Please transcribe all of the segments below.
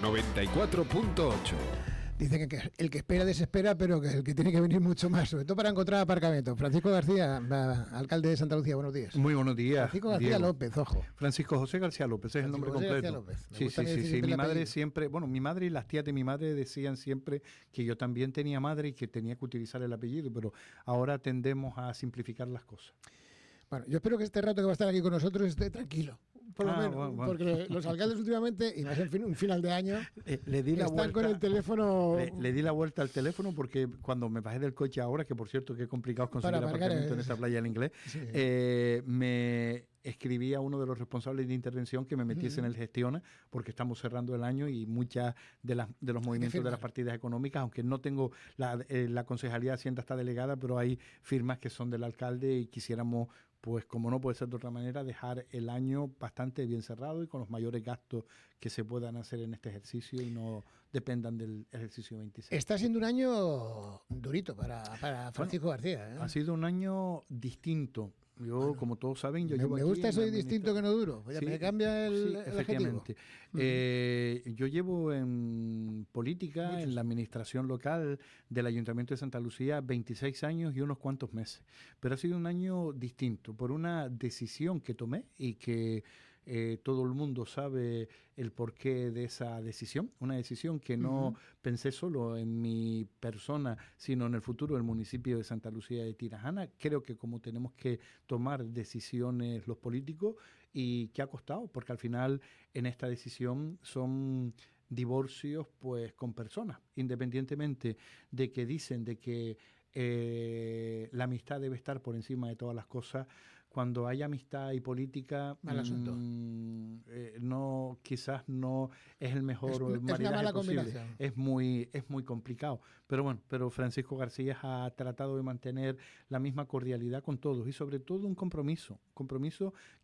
94.8. Dicen que el que espera desespera, pero que el que tiene que venir mucho más, sobre todo para encontrar aparcamiento. Francisco García, alcalde de Santa Lucía, buenos días. Muy buenos días. Francisco García Diego. López, ojo. Francisco José García López, es el nombre José completo. García López. Me Sí, gusta sí, decir sí. siempre Mi el madre apellido. siempre, bueno, mi madre y las tías de mi madre decían siempre que yo también tenía madre y que tenía que utilizar el apellido, pero ahora tendemos a simplificar las cosas. Bueno, yo espero que este rato que va a estar aquí con nosotros esté tranquilo, por lo menos, bueno. porque los alcaldes últimamente, y más en un final de año, Le di la están vuelta, con el teléfono... le di la vuelta al teléfono porque cuando me bajé del coche ahora, que por cierto que es complicado conseguir Para aparcar, aparcamiento en esta playa del Inglés, sí. me escribí a uno de los responsables de intervención que me metiese en el Gestiona, porque estamos cerrando el año y muchas de los movimientos de las partidas económicas, aunque no tengo la Concejalía de Hacienda está delegada, pero hay firmas que son del alcalde y quisiéramos, pues como no puede ser de otra manera, dejar el año bastante bien cerrado y con los mayores gastos que se puedan hacer en este ejercicio y no dependan del ejercicio 26. Está siendo un año durito para Francisco García, ¿eh? Ha sido un año distinto. Yo, como todos saben, yo llevo me aquí gusta eso de en la distinto que no duro. Pues Sí, me cambia el sí, efectivamente. Yo llevo en política, en la administración local del Ayuntamiento de Santa Lucía 26 años y unos cuantos meses. Pero ha sido un año distinto por una decisión que tomé y que todo el mundo sabe el porqué de esa decisión. Una decisión que no pensé solo en mi persona, sino en el futuro del municipio de Santa Lucía de Tirajana. Creo que como tenemos que tomar decisiones los políticos y que ha costado, porque al final en esta decisión son divorcios pues con personas, independientemente de que dicen de que la amistad debe estar por encima de todas las cosas. Cuando hay amistad y política, mal asunto. No, quizás no es el mejor Es una maridaje mala posible. combinación. Es muy complicado. Pero bueno, Francisco García ha tratado de mantener la misma cordialidad con todos y sobre todo un compromiso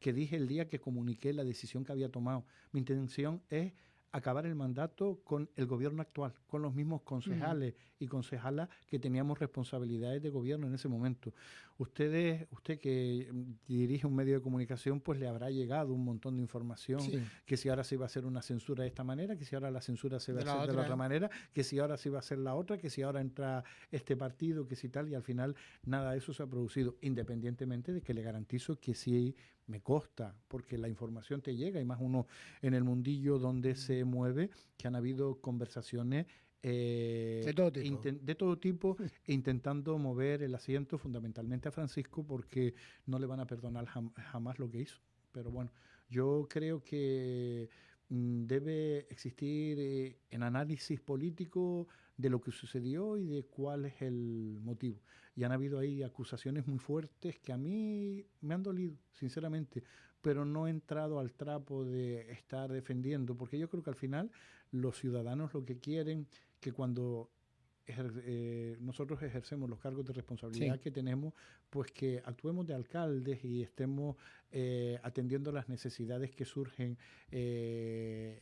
que dije el día que comuniqué la decisión que había tomado. Mi intención es acabar el mandato con el gobierno actual, con los mismos concejales y concejalas que teníamos responsabilidades de gobierno en ese momento. Usted que dirige un medio de comunicación, pues le habrá llegado un montón de información, que si ahora se iba a hacer una censura de esta manera, que si ahora la censura se va a hacer de la otra manera, que si ahora se iba a hacer la otra, que si ahora entra este partido, que si tal, y al final nada de eso se ha producido, independientemente de que le garantizo que sí me consta, porque la información te llega, y más uno en el mundillo donde se mueve, que han habido conversaciones de todo tipo intentando mover el asiento fundamentalmente a Francisco, porque no le van a perdonar jamás lo que hizo. Pero bueno, yo creo que debe existir en análisis político de lo que sucedió y de cuál es el motivo. Y han habido ahí acusaciones muy fuertes que a mí me han dolido, sinceramente, pero no he entrado al trapo de estar defendiendo, porque yo creo que al final los ciudadanos lo que quieren, que cuando nosotros ejercemos los cargos de responsabilidad que tenemos, pues que actuemos de alcaldes y estemos atendiendo las necesidades que surgen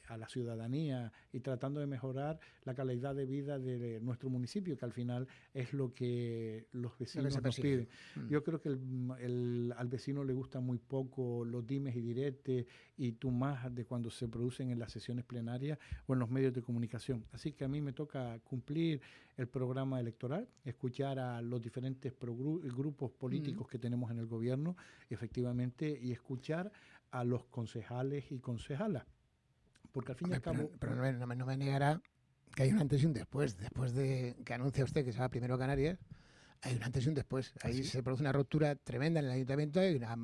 a la ciudadanía y tratando de mejorar la calidad de vida de nuestro municipio, que al final es lo que los vecinos nos piden. Yo creo que al vecino le gusta muy poco los dimes y diretes y tú más de cuando se producen en las sesiones plenarias o en los medios de comunicación. Así que a mí me toca cumplir el programa electoral, escuchar a los diferentes grupos políticos que tenemos en el gobierno, efectivamente, y escuchar a los concejales y concejalas. Porque al fin y al cabo... Pero no me negará que hay un antes y un después. Después de que anuncia usted que se va primero a Canarias, hay un antes y un después. Ahí se produce una ruptura tremenda en el ayuntamiento, hay una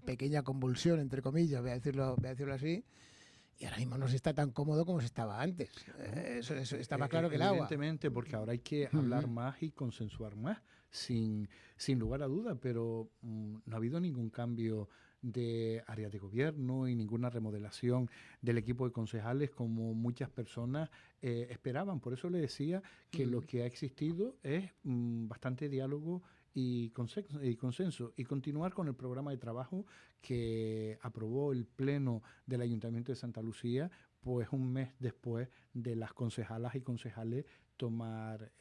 pequeña convulsión, entre comillas, voy a decirlo así. Y ahora mismo no se está tan cómodo como se estaba antes. Eso está más claro que el agua. Evidentemente, porque ahora hay que hablar más y consensuar más, sin lugar a duda, pero no ha habido ningún cambio de área de gobierno y ninguna remodelación del equipo de concejales como muchas personas esperaban. Por eso le decía que lo que ha existido es bastante diálogo y consenso, y continuar con el programa de trabajo que aprobó el Pleno del Ayuntamiento de Santa Lucía, pues un mes después de las concejalas y concejales tomar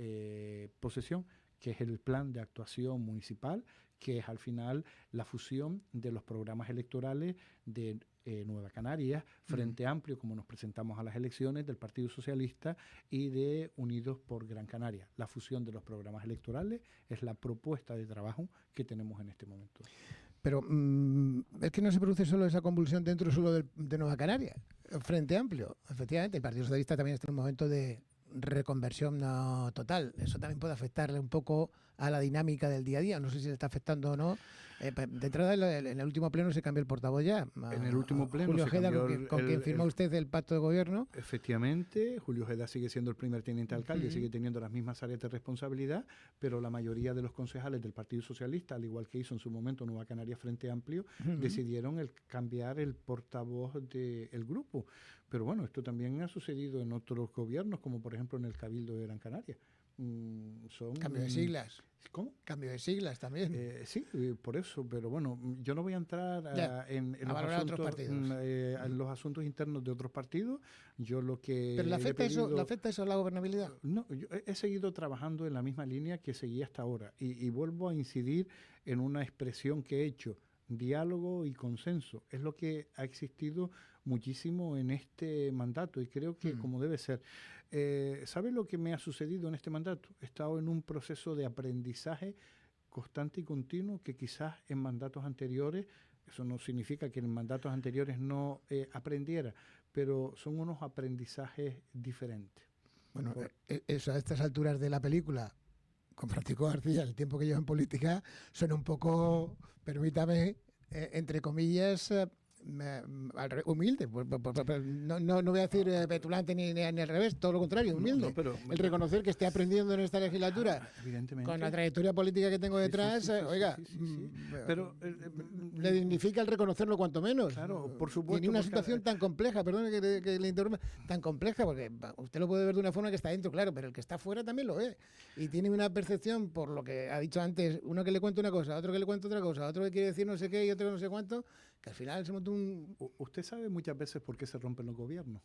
posesión, que es el Plan de Actuación Municipal, que es al final la fusión de los programas electorales de Nueva Canarias, Frente Amplio, como nos presentamos a las elecciones, del Partido Socialista y de Unidos por Gran Canaria. La fusión de los programas electorales es la propuesta de trabajo que tenemos en este momento. Pero es que no se produce solo esa convulsión dentro solo de Nueva Canaria, Frente Amplio. Efectivamente, el Partido Socialista también está en un momento de reconversión no total. Eso también puede afectarle un poco a la dinámica del día a día. No sé si le está afectando o no. De entrada, en el último pleno se cambió el portavoz ya. En el último pleno Julio se Ojeda, cambió con quien firmó usted el pacto de gobierno. Efectivamente, Julio Ojeda sigue siendo el primer teniente alcalde, sigue teniendo las mismas áreas de responsabilidad, pero la mayoría de los concejales del Partido Socialista, al igual que hizo en su momento Nueva Canarias Frente Amplio, decidieron cambiar el portavoz del grupo. Pero bueno, esto también ha sucedido en otros gobiernos, como por ejemplo en el Cabildo de Gran Canaria. Cambio de siglas. ¿Cómo? Cambio de siglas también. Sí, por eso, pero bueno, yo no voy a entrar en los asuntos internos de otros partidos. Yo lo que ¿Pero le afecta eso a la gobernabilidad? No, yo he seguido trabajando en la misma línea que seguí hasta ahora y vuelvo a incidir en una expresión que he hecho: diálogo y consenso. Es lo que ha existido muchísimo en este mandato y creo que como debe ser. ¿Sabe lo que me ha sucedido en este mandato? He estado en un proceso de aprendizaje constante y continuo que quizás en mandatos anteriores, eso no significa que en mandatos anteriores no aprendiera, pero son unos aprendizajes diferentes. Bueno, eso a estas alturas de la película, con Francisco García, el tiempo que lleva en política, suena un poco, permítame, entre comillas, humilde. No voy a decir petulante ni al revés, todo lo contrario, humilde. Pero, el reconocer que esté aprendiendo en esta legislatura, evidentemente, con la trayectoria política que tengo detrás, oiga, pero le dignifica el reconocerlo cuanto menos. Claro, por supuesto. Y en una situación tan compleja, perdone que le interrumpa, tan compleja, porque usted lo puede ver de una forma que está dentro, claro, pero el que está fuera también lo ve. Y tiene una percepción, por lo que ha dicho antes, uno que le cuenta una cosa, otro que le cuenta otra cosa, otro que quiere decir no sé qué y otro que no sé cuánto, que al final se monta un... Usted sabe muchas veces por qué se rompen los gobiernos.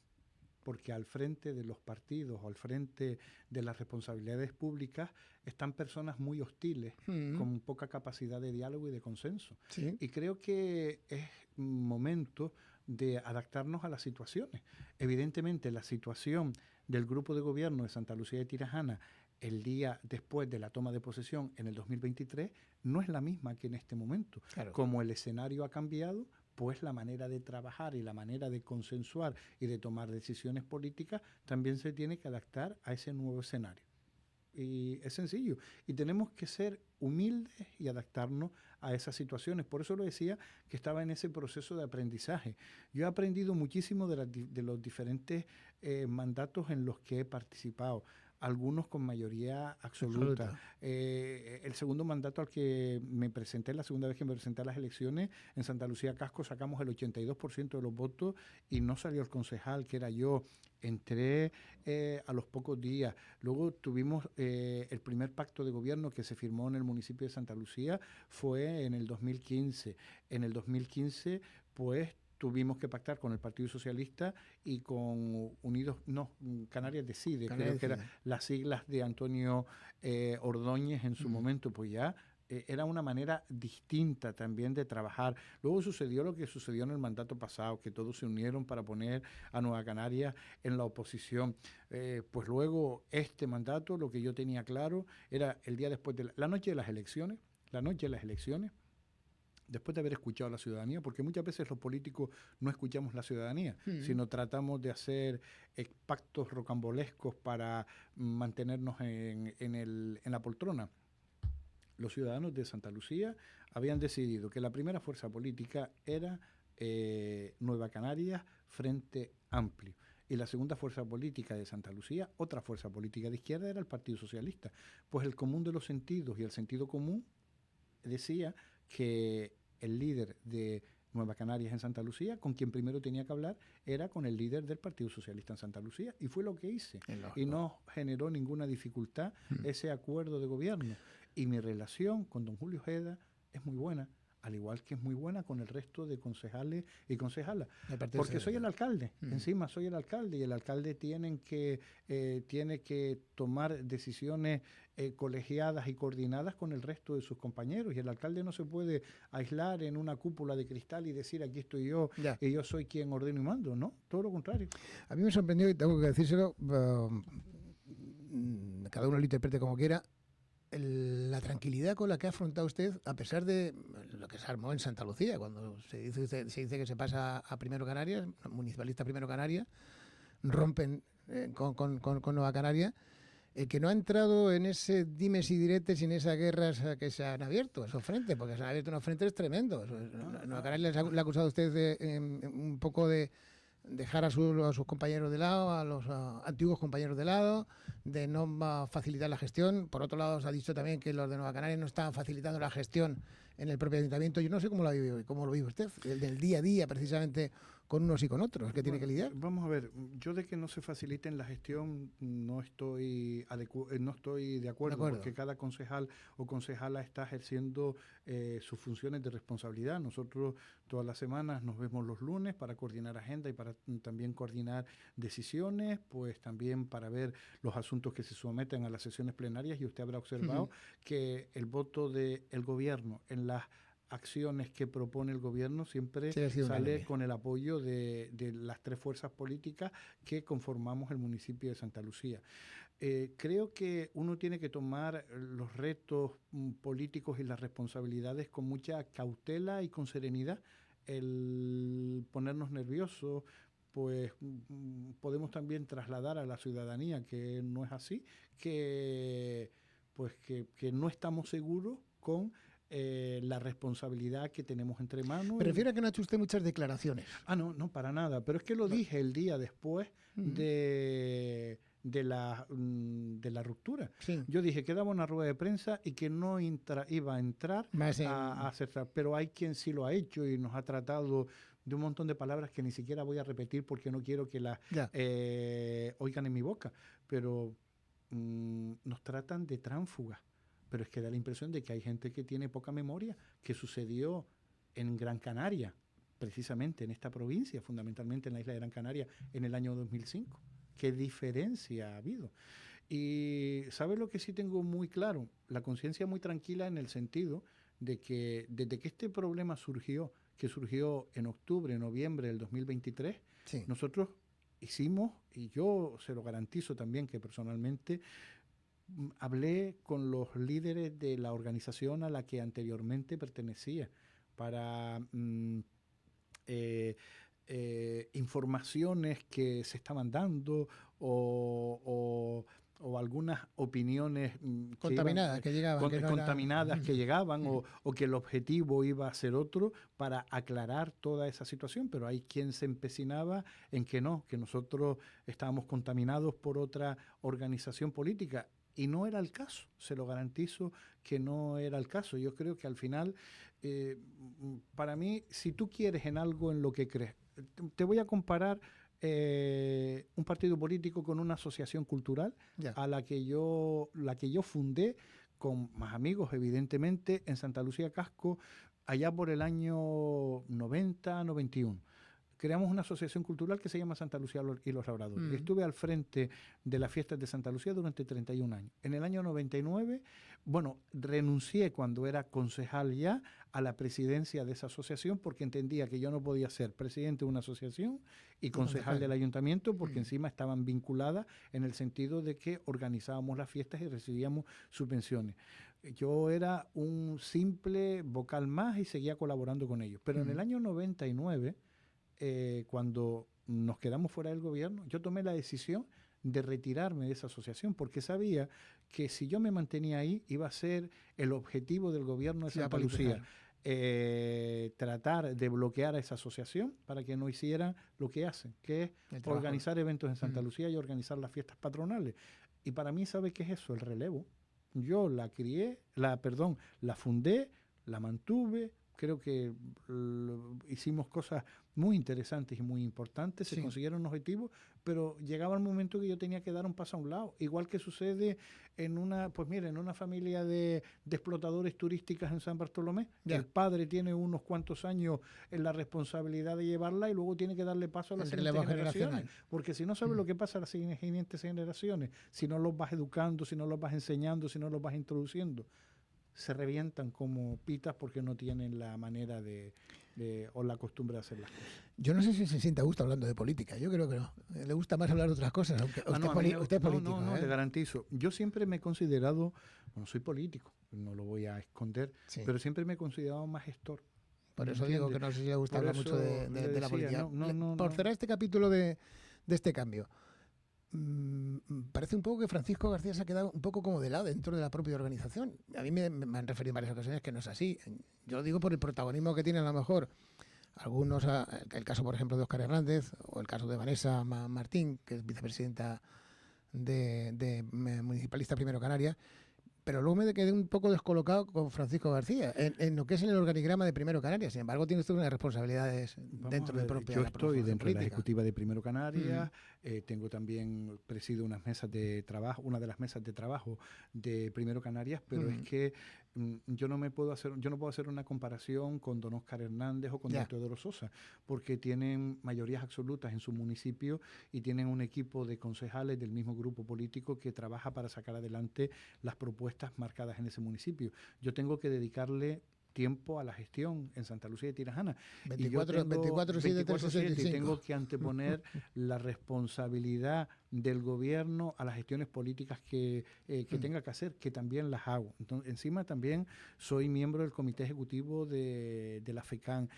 Porque al frente de los partidos o al frente de las responsabilidades públicas están personas muy hostiles, con poca capacidad de diálogo y de consenso. Sí. Y creo que es momento de adaptarnos a las situaciones. Evidentemente, la situación del grupo de gobierno de Santa Lucía de Tirajana el día después de la toma de posesión en el 2023 no es la misma que en este momento. Claro. Como el escenario ha cambiado, pues la manera de trabajar y la manera de consensuar y de tomar decisiones políticas también se tiene que adaptar a ese nuevo escenario. Y es sencillo. Y tenemos que ser humildes y adaptarnos a esas situaciones. Por eso lo decía que estaba en ese proceso de aprendizaje. Yo he aprendido muchísimo de los diferentes mandatos en los que he participado. Algunos con mayoría absoluta. El segundo mandato al que me presenté, la segunda vez que me presenté a las elecciones, en Santa Lucía Casco sacamos el 82% de los votos y no salió el concejal, que era yo. Entré a los pocos días. Luego tuvimos el primer pacto de gobierno que se firmó en el municipio de Santa Lucía, fue en el 2015. En el 2015, pues, tuvimos que pactar con el Partido Socialista y con Canarias Decide, creo que eran las siglas de Antonio Ordóñez en su momento, pues ya era una manera distinta también de trabajar. Luego sucedió lo que sucedió en el mandato pasado, que todos se unieron para poner a Nueva Canarias en la oposición. Pues luego este mandato, lo que yo tenía claro, era el día después de la noche de las elecciones, después de haber escuchado a la ciudadanía, porque muchas veces los políticos no escuchamos la ciudadanía, sino tratamos de hacer pactos rocambolescos para mantenernos en la poltrona. Los ciudadanos de Santa Lucía habían decidido que la primera fuerza política era Nueva Canarias Frente Amplio. Y la segunda fuerza política de Santa Lucía, otra fuerza política de izquierda, era el Partido Socialista. Pues el común de los sentidos y el sentido común decía que el líder de Nueva Canarias en Santa Lucía, con quien primero tenía que hablar, era con el líder del Partido Socialista en Santa Lucía. Y fue lo que hice. Y no generó ninguna dificultad ese acuerdo de gobierno. Y mi relación con don Julio Ojeda es muy buena. al igual que es muy buena con el resto de concejales y concejalas. Aparte Porque de soy el alcalde, Mm. encima soy el alcalde, y el alcalde tiene que tomar decisiones colegiadas y coordinadas con el resto de sus compañeros, y el alcalde no se puede aislar en una cúpula de cristal y decir aquí estoy yo Ya. y yo soy quien ordeno y mando, ¿no? Todo lo contrario. A mí me sorprendió, y tengo que decírselo, cada uno lo interprete como quiera, la tranquilidad con la que ha afrontado usted, a pesar de lo que se armó en Santa Lucía, cuando se dice que se pasa a Primero Canarias, municipalista Primero Canarias, rompen con Nueva Canaria, el que no ha entrado en ese dimes y diretes y en esas guerras que se han abierto, esos frentes, porque se han abierto unos frentes tremendos. Nueva Canaria le ha acusado a usted un poco de dejar a sus compañeros de lado, a los antiguos compañeros de lado, de no facilitar la gestión. Por otro lado, se ha dicho también que los de Nueva Canaria no estaban facilitando la gestión en el propio ayuntamiento. Yo no sé cómo lo vive usted, el del día a día, precisamente con unos y con otros, que tiene que lidiar. Vamos a ver, yo de que no se faciliten la gestión no estoy de acuerdo, porque cada concejal o concejala está ejerciendo sus funciones de responsabilidad. Nosotros todas las semanas nos vemos los lunes para coordinar agenda y para también coordinar decisiones, pues también para ver los asuntos que se someten a las sesiones plenarias, y usted habrá observado que el voto del gobierno en las acciones que propone el gobierno siempre sale con el apoyo de las tres fuerzas políticas que conformamos el municipio de Santa Lucía. Creo que uno tiene que tomar los retos políticos y las responsabilidades con mucha cautela y con serenidad. El ponernos nerviosos, pues podemos también trasladar a la ciudadanía que no es así, que no estamos seguros con la responsabilidad que tenemos entre manos. Me refiero a que no ha hecho usted muchas declaraciones. No, para nada. Pero es que lo dije el día después de la ruptura. Sí. Yo dije que daba una rueda de prensa y que no iba a entrar a acertar. Pero hay quien sí lo ha hecho y nos ha tratado de un montón de palabras que ni siquiera voy a repetir porque no quiero que las oigan en mi boca. Pero nos tratan de tránsfugas. Pero es que da la impresión de que hay gente que tiene poca memoria, que sucedió en Gran Canaria, precisamente en esta provincia, fundamentalmente en la isla de Gran Canaria, en el año 2005. ¿Qué diferencia ha habido? Y ¿sabes lo que sí tengo muy claro? La conciencia muy tranquila en el sentido de que desde que este problema surgió, que surgió en octubre, noviembre del 2023, nosotros hicimos, y yo se lo garantizo también que personalmente, hablé con los líderes de la organización a la que anteriormente pertenecía para informaciones que se estaban dando o algunas opiniones contaminadas que llegaban o que el objetivo iba a ser otro, para aclarar toda esa situación. Pero hay quien se empecinaba en que no, que nosotros estábamos contaminados por otra organización política. Y no era el caso, se lo garantizo que no era el caso. Yo creo que al final, para mí, si tú quieres en algo en lo que crees, te voy a comparar un partido político con una asociación cultural a la que yo fundé con más amigos, evidentemente, en Santa Lucía Casco, allá por el año 90-91. Creamos una asociación cultural que se llama Santa Lucía y los Labradores. Estuve al frente de las fiestas de Santa Lucía durante 31 años. En el año 99, renuncié cuando era concejal ya a la presidencia de esa asociación, porque entendía que yo no podía ser presidente de una asociación y concejal del ayuntamiento, porque encima estaban vinculadas en el sentido de que organizábamos las fiestas y recibíamos subvenciones. Yo era un simple vocal más y seguía colaborando con ellos. Pero en el año 99... cuando nos quedamos fuera del gobierno, yo tomé la decisión de retirarme de esa asociación, porque sabía que si yo me mantenía ahí iba a ser el objetivo del gobierno de Santa Lucía, tratar de bloquear a esa asociación para que no hiciera lo que hacen, que es organizar eventos en Santa Lucía y organizar las fiestas patronales. Y para mí, ¿sabe qué es eso? El relevo. Yo la fundé, la mantuve, creo que hicimos cosas muy interesantes y muy importantes, se Sí. consiguieron objetivos, pero llegaba el momento que yo tenía que dar un paso a un lado. Igual que sucede en una, pues mira, en una familia de explotadores turísticas en San Bartolomé, Ya. el padre tiene unos cuantos años en la responsabilidad de llevarla y luego tiene que darle paso a las El siguientes relevo generaciones. generacional. Porque si no sabes lo que pasa a las siguientes generaciones, si no los vas educando, si no los vas enseñando, si no los vas introduciendo, se revientan como pitas porque no tienen la manera o la costumbre de hacer las cosas. Yo no sé si se siente a gusto hablando de política. Yo creo que no. Le gusta más hablar de otras cosas, aunque usted, No, a mí usted es político. no, ¿eh? le garantizo. Yo siempre me he considerado, bueno, soy político, no lo voy a esconder, Sí. pero siempre me he considerado más gestor. Por ¿me eso digo que entiendes? no sé si le gusta Por hablar mucho eso le de la decía, política. Por cerrar este capítulo de este cambio, parece un poco que Francisco García se ha quedado un poco como de lado dentro de la propia organización. A mí me han referido en varias ocasiones que no es así. Yo lo digo por el protagonismo que tienen a lo mejor algunos, el caso por ejemplo de Óscar Hernández o el caso de Vanessa Martín, que es vicepresidenta de Municipalista Primero Canarias, pero luego me quedé un poco descolocado con Francisco García en lo que es en el organigrama de Primero Canarias. Sin embargo, tiene usted unas responsabilidades dentro de propia. Yo estoy dentro de la ejecutiva de Primero Canarias, tengo también, presido unas mesas de trabajo, una de las mesas de trabajo de Primero Canarias, pero es que yo no puedo hacer una comparación con don Óscar Hernández o con don Teodoro Sosa, porque tienen mayorías absolutas en su municipio y tienen un equipo de concejales del mismo grupo político que trabaja para sacar adelante las propuestas marcadas en ese municipio. Yo tengo que dedicarle tiempo a la gestión en Santa Lucía de Tirajana. 24/7 y tengo que anteponer la responsabilidad del gobierno a las gestiones políticas que tenga que hacer, que también las hago. Entonces, encima también soy miembro del comité ejecutivo de la FECAN,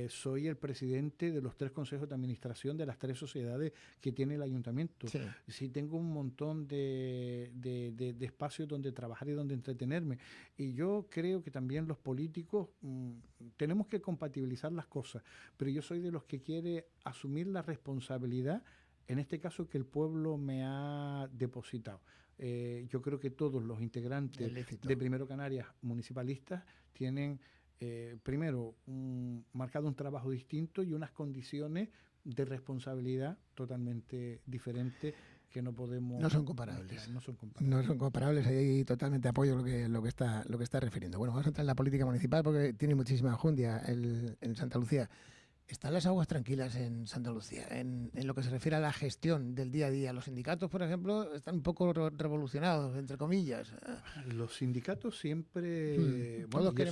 soy el presidente de los 3 consejos de administración de las 3 sociedades que tiene el ayuntamiento. Sí, tengo un montón de espacios donde trabajar y donde entretenerme. Y yo creo que también los políticos tenemos que compatibilizar las cosas, pero yo soy de los que quiere asumir la responsabilidad, en este caso que el pueblo me ha depositado. Yo creo que todos los integrantes de Primero Canarias municipalistas tienen primero marcado un trabajo distinto y unas condiciones de responsabilidad totalmente diferentes que no podemos... No son comparables. No son comparables. No son comparables, ahí totalmente apoyo lo que está refiriendo. Bueno, vamos a entrar en la política municipal porque tiene muchísima enjundia en Santa Lucía. ¿Están las aguas tranquilas en Santa Lucía? En lo que se refiere a la gestión del día a día. Los sindicatos, por ejemplo, están un poco revolucionados, entre comillas. Los sindicatos siempre, bueno, y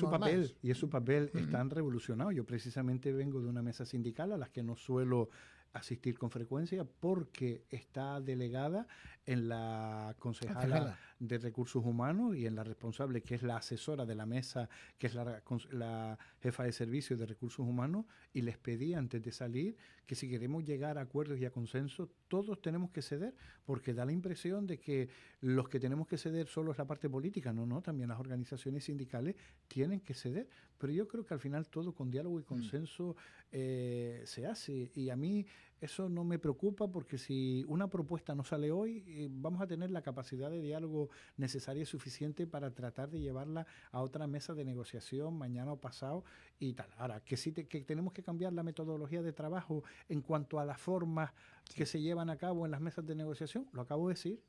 es su papel, están revolucionados. Yo precisamente vengo de una mesa sindical a las que no suelo asistir con frecuencia porque está delegada en la concejala de Recursos Humanos y en la responsable, que es la asesora de la mesa, que es la jefa de servicios de Recursos Humanos, y les pedí antes de salir que si queremos llegar a acuerdos y a consenso, todos tenemos que ceder, porque da la impresión de que los que tenemos que ceder solo es la parte política. No, también las organizaciones sindicales tienen que ceder, pero yo creo que al final todo con diálogo y consenso se hace, y a mí eso no me preocupa, porque si una propuesta no sale hoy, vamos a tener la capacidad de diálogo necesaria y suficiente para tratar de llevarla a otra mesa de negociación mañana o pasado y tal. Ahora, que sí que tenemos que cambiar la metodología de trabajo en cuanto a las formas que se llevan a cabo en las mesas de negociación, lo acabo de decir.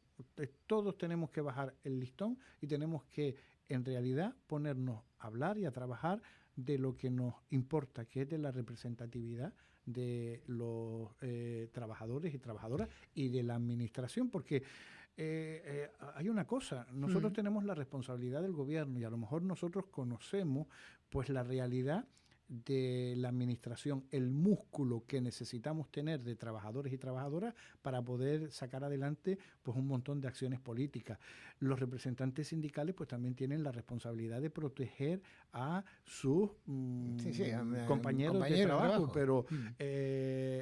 Todos tenemos que bajar el listón y tenemos que, en realidad, ponernos a hablar y a trabajar de lo que nos importa, que es de la representatividad de los trabajadores y trabajadoras y de la administración, porque hay una cosa, nosotros tenemos la responsabilidad del gobierno y a lo mejor nosotros conocemos pues la realidad de la administración, el músculo que necesitamos tener de trabajadores y trabajadoras para poder sacar adelante pues un montón de acciones políticas. Los representantes sindicales pues también tienen la responsabilidad de proteger a sus compañeros de trabajo, pero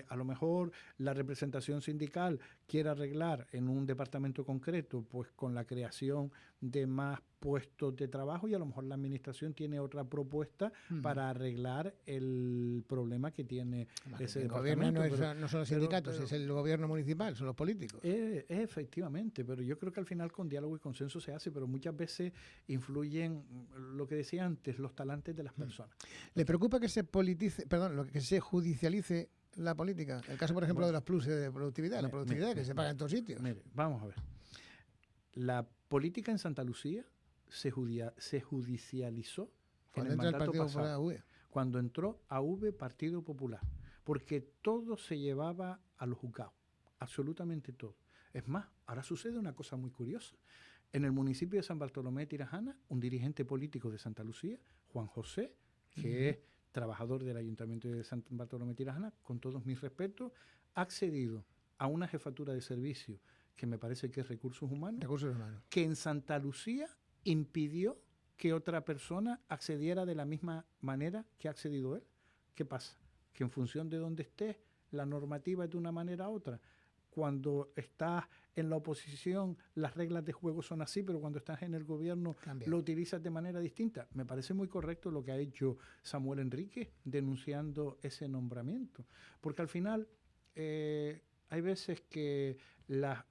a lo mejor la representación sindical quiere arreglar en un departamento concreto pues con la creación de más puestos de trabajo y a lo mejor la administración tiene otra propuesta para arreglar el problema que tiene ese el departamento. gobierno no son los sindicatos, es el gobierno municipal, son los políticos. Efectivamente, pero yo creo que al final con diálogo y consenso se hace, pero muchas veces influyen, lo que decía antes, los talantes de las personas. ¿Le preocupa que se politice, perdón, que se judicialice la política? El caso, por ejemplo, de los pluses de productividad, la productividad que se paga en todos sitios. Mire, vamos a ver. La política en Santa Lucía se judicializó cuando en el entra mandato el Partido pasado, Popular, cuando entró AV Partido Popular, porque todo se llevaba a los juzgados, absolutamente todo. Es más, ahora sucede una cosa muy curiosa. En el municipio de San Bartolomé de Tirajana, un dirigente político de Santa Lucía, Juan José, que es trabajador del Ayuntamiento de San Bartolomé de Tirajana, con todos mis respetos, ha accedido a una jefatura de servicio que me parece que es Recursos Humanos, que en Santa Lucía impidió que otra persona accediera de la misma manera que ha accedido él. ¿Qué pasa? Que en función de dónde estés, la normativa es de una manera u otra. Cuando estás en la oposición, las reglas de juego son así, pero cuando estás en el gobierno lo utilizas de manera distinta. Me parece muy correcto lo que ha hecho Samuel Enríquez denunciando ese nombramiento, porque al final hay veces que las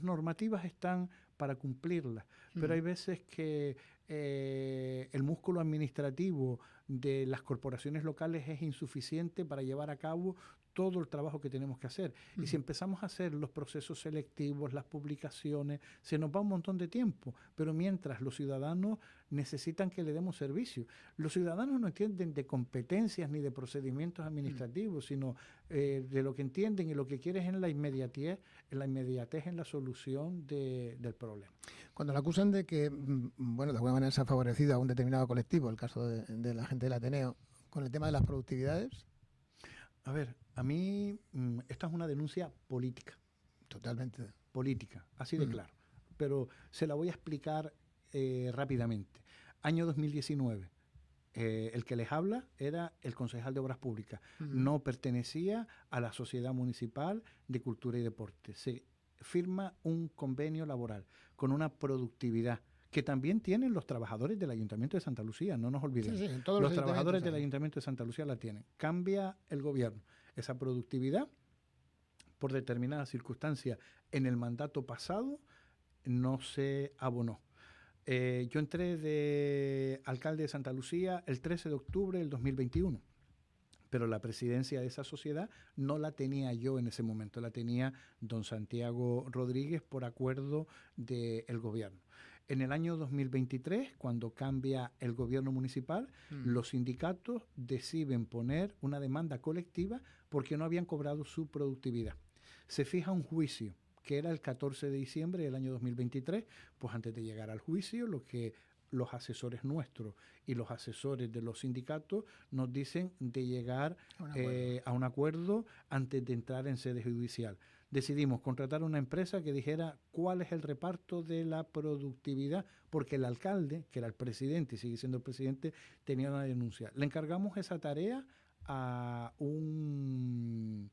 normativas están para cumplirlas, pero hay veces que el músculo administrativo de las corporaciones locales es insuficiente para llevar a cabo todo el trabajo que tenemos que hacer. Y si empezamos a hacer los procesos selectivos, las publicaciones, se nos va un montón de tiempo. Pero mientras los ciudadanos necesitan que le demos servicio. Los ciudadanos no entienden de competencias ni de procedimientos administrativos, sino de lo que entienden y lo que quieren es en la inmediatez en la solución del problema. Cuando le acusan de que, bueno, de alguna manera se ha favorecido a un determinado colectivo, el caso de la gente del Ateneo, con el tema de las productividades. A ver, a mí esta es una denuncia política. Totalmente. Política, así de claro. Pero se la voy a explicar rápidamente. Año 2019. El que les habla era el concejal de Obras Públicas. No pertenecía a la Sociedad Municipal de Cultura y Deporte. Se firma un convenio laboral con una productividad que también tienen los trabajadores del Ayuntamiento de Santa Lucía, no nos olvidemos. Sí, los trabajadores del Ayuntamiento de Santa Lucía la tienen. Cambia el gobierno. Esa productividad, por determinadas circunstancias, en el mandato pasado no se abonó. Yo entré de alcalde de Santa Lucía el 13 de octubre del 2021, pero la presidencia de esa sociedad no la tenía yo en ese momento, la tenía don Santiago Rodríguez por acuerdo del gobierno. En el año 2023, cuando cambia el gobierno municipal, los sindicatos deciden poner una demanda colectiva porque no habían cobrado su productividad. Se fija un juicio, que era el 14 de diciembre del año 2023, pues antes de llegar al juicio, lo que los asesores nuestros y los asesores de los sindicatos nos dicen de llegar a un acuerdo antes de entrar en sede judicial. Decidimos contratar una empresa que dijera cuál es el reparto de la productividad, porque el alcalde, que era el presidente y sigue siendo el presidente, tenía una denuncia. Le encargamos esa tarea a una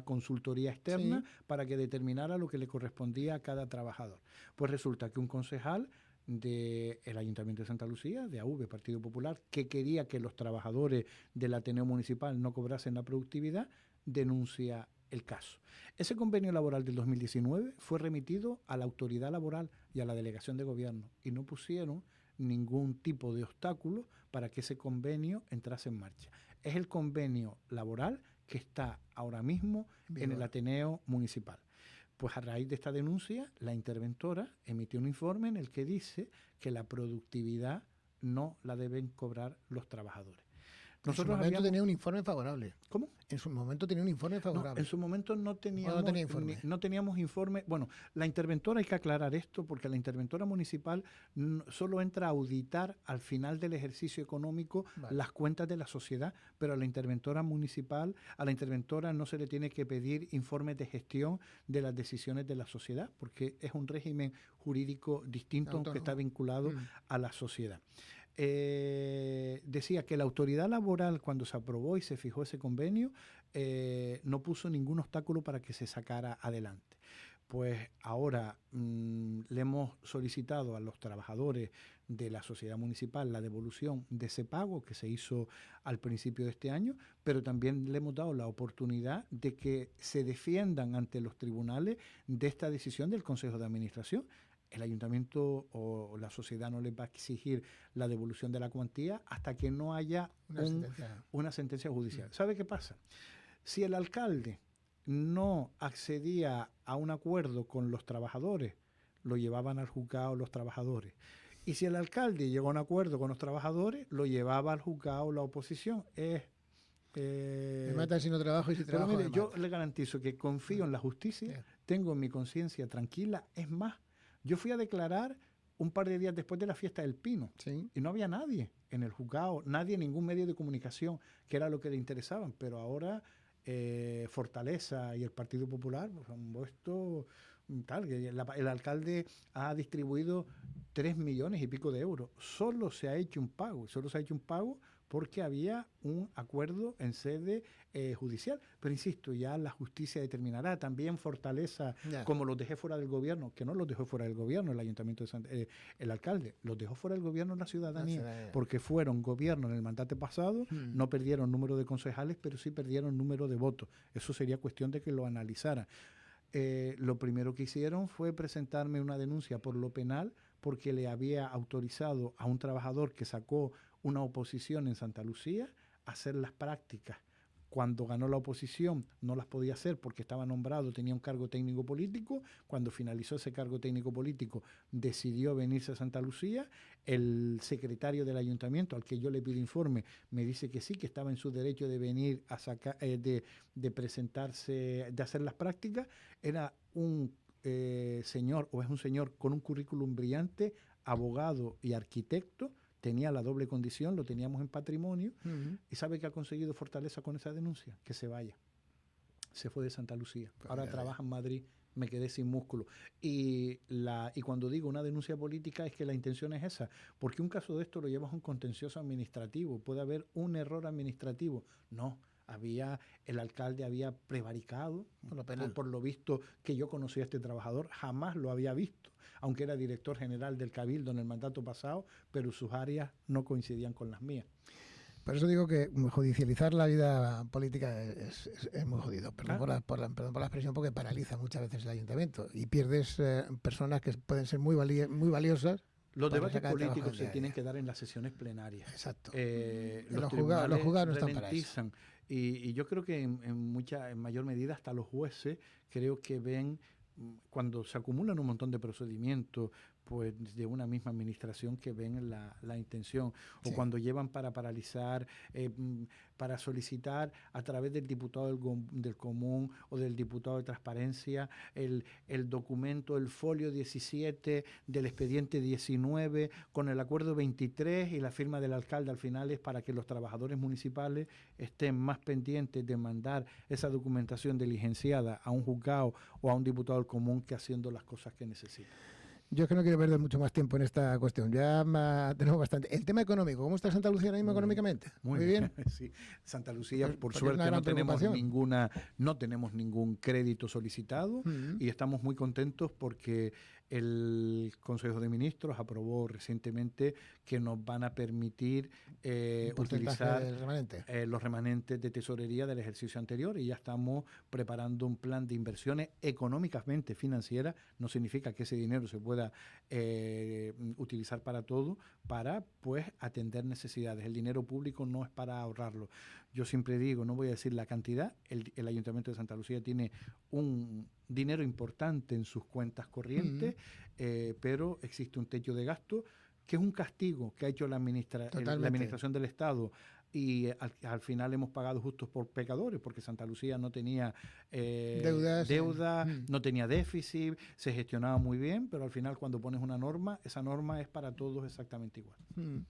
consultoría externa para que determinara lo que le correspondía a cada trabajador. Pues resulta que un concejal del Ayuntamiento de Santa Lucía, de AV, Partido Popular, que quería que los trabajadores del Ateneo Municipal no cobrasen la productividad, denuncia el caso. Ese convenio laboral del 2019 fue remitido a la autoridad laboral y a la delegación de gobierno y no pusieron ningún tipo de obstáculo para que ese convenio entrase en marcha. Es el convenio laboral que está ahora mismo en el Ateneo Municipal. Pues a raíz de esta denuncia, la interventora emitió un informe en el que dice que la productividad no la deben cobrar los trabajadores. Nosotros en su momento tenía un informe favorable. ¿Cómo? En su momento tenía un informe favorable. No, en su momento no teníamos informe. Bueno, la interventora, hay que aclarar esto, porque la interventora municipal solo entra a auditar al final del ejercicio económico las cuentas de la sociedad, pero a la interventora municipal, a la interventora no se le tiene que pedir informes de gestión de las decisiones de la sociedad, porque es un régimen jurídico distinto, aunque está vinculado a la sociedad. Decía que la autoridad laboral, cuando se aprobó y se fijó ese convenio, no puso ningún obstáculo para que se sacara adelante. pues ahora le hemos solicitado a los trabajadores de la sociedad municipal la devolución de ese pago que se hizo al principio de este año, pero también le hemos dado la oportunidad de que se defiendan ante los tribunales de esta decisión del Consejo de Administración. El ayuntamiento o la sociedad no les va a exigir la devolución de la cuantía hasta que no haya una sentencia judicial. ¿Sabe qué pasa? Si el alcalde no accedía a un acuerdo con los trabajadores, lo llevaban al juzgado los trabajadores. Y si el alcalde llegó a un acuerdo con los trabajadores, lo llevaba al juzgado la oposición. Me mata si no trabajo y si trabajo mire, yo le garantizo que confío en la justicia, tengo mi conciencia tranquila. Es más, yo fui a declarar un par de días después de la fiesta del Pino y no había nadie en el juzgado, nadie en ningún medio de comunicación, que era lo que le interesaban. Pero ahora Fortaleza y el Partido Popular pues, han puesto tal, que el alcalde ha distribuido 3 millones y pico de euros. Solo se ha hecho un pago porque había un acuerdo en sede judicial. Pero insisto, ya la justicia determinará. También Fortaleza, como los dejé fuera del gobierno, que no los dejó fuera del gobierno el ayuntamiento de el alcalde, los dejó fuera del gobierno la ciudadanía, porque fueron gobierno en el mandato pasado, no perdieron número de concejales, pero sí perdieron número de votos. Eso sería cuestión de que lo analizara. Lo primero que hicieron fue presentarme una denuncia por lo penal, porque le había autorizado a un trabajador que sacó una oposición en Santa Lucía a hacer las prácticas. Cuando ganó la oposición no las podía hacer porque estaba nombrado, tenía un cargo técnico político. Cuando finalizó ese cargo técnico político decidió venirse a Santa Lucía. El secretario del ayuntamiento, al que yo le pido informe, me dice que sí, que estaba en su derecho de venir a sacar, de presentarse, de hacer las prácticas. Era un señor, o es un señor con un currículum brillante, abogado y arquitecto. Tenía la doble condición, lo teníamos en patrimonio. ¿Y sabe qué ha conseguido Fortaleza con esa denuncia? Que se vaya. Se fue de Santa Lucía. Ahora trabaja en Madrid. Me quedé sin músculo. Y cuando digo una denuncia política es que la intención es esa. Porque un caso de esto lo llevas a un contencioso administrativo. Puede haber un error administrativo. No. El alcalde había prevaricado, por lo visto que yo conocía a este trabajador, jamás lo había visto, aunque era director general del Cabildo en el mandato pasado, pero sus áreas no coincidían con las mías. Por eso digo que judicializar la vida política es muy jodido. Perdón por la expresión, porque paraliza muchas veces el ayuntamiento y pierdes personas que pueden ser muy valiosas. Los debates políticos se tienen que dar en las sesiones plenarias. Exacto. Los juzgados no están para eso. Y yo creo que en mayor medida hasta los jueces creo que ven, cuando se acumulan un montón de procedimientos pues de una misma administración, que ven la intención, o cuando llevan para paralizar, para solicitar a través del diputado del común o del diputado de transparencia el documento, el folio 17 del expediente 19 con el acuerdo 23 y la firma del alcalde al final, es para que los trabajadores municipales estén más pendientes de mandar esa documentación diligenciada a un juzgado o a un diputado del común que haciendo las cosas que necesitan. Yo es que no quiero perder mucho más tiempo en esta cuestión. Ya tenemos bastante. El tema económico, ¿cómo está Santa Lucía ahora mismo económicamente? Muy bien. Sí. Santa Lucía, por suerte, no tenemos ningún crédito solicitado y estamos muy contentos porque el Consejo de Ministros aprobó recientemente que nos van a permitir utilizar los remanentes de tesorería del ejercicio anterior, y ya estamos preparando un plan de inversiones económicamente financieras. No significa que ese dinero se pueda utilizar para todo, para pues atender necesidades. El dinero público no es para ahorrarlo. Yo siempre digo, no voy a decir la cantidad, el Ayuntamiento de Santa Lucía tiene un dinero importante en sus cuentas corrientes, pero existe un techo de gasto que es un castigo que ha hecho la administración del Estado, y al final hemos pagado justos por pecadores, porque Santa Lucía no tenía deuda, no tenía déficit, se gestionaba muy bien, pero al final cuando pones una norma, esa norma es para todos exactamente igual.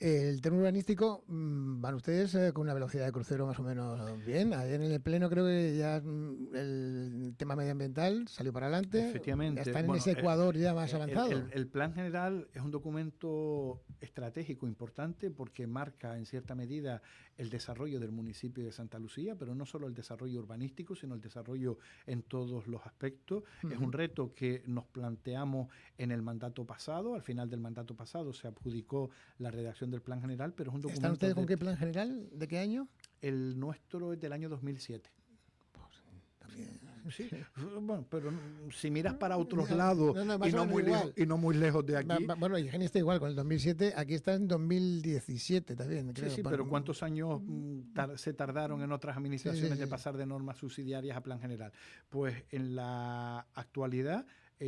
El tema urbanístico, van ustedes con una velocidad de crucero más o menos bien. Ayer en el Pleno creo que ya el tema medioambiental salió para adelante. Efectivamente. Ya están en ese Ecuador ya más avanzado. El Plan General es un documento estratégico importante porque marca en cierta medida el desarrollo del municipio de Santa Lucía, pero no solo el desarrollo urbanístico, sino el desarrollo en todos los aspectos. Es un reto que nos planteamos en el mandato pasado. Al final del mandato pasado se adjudicó la redacción del Plan General, pero es un documento... ¿Están ustedes con qué Plan General? ¿De qué año? El nuestro es del año 2007. Pues, también... Sí, bueno, pero si miras para otros lados y no muy lejos de aquí... Bueno, Ingenio está igual con el 2007, aquí está en 2017 también, creo. Sí, pero ¿cuántos años se tardaron en otras administraciones de pasar de normas subsidiarias a Plan General? Pues en la actualidad...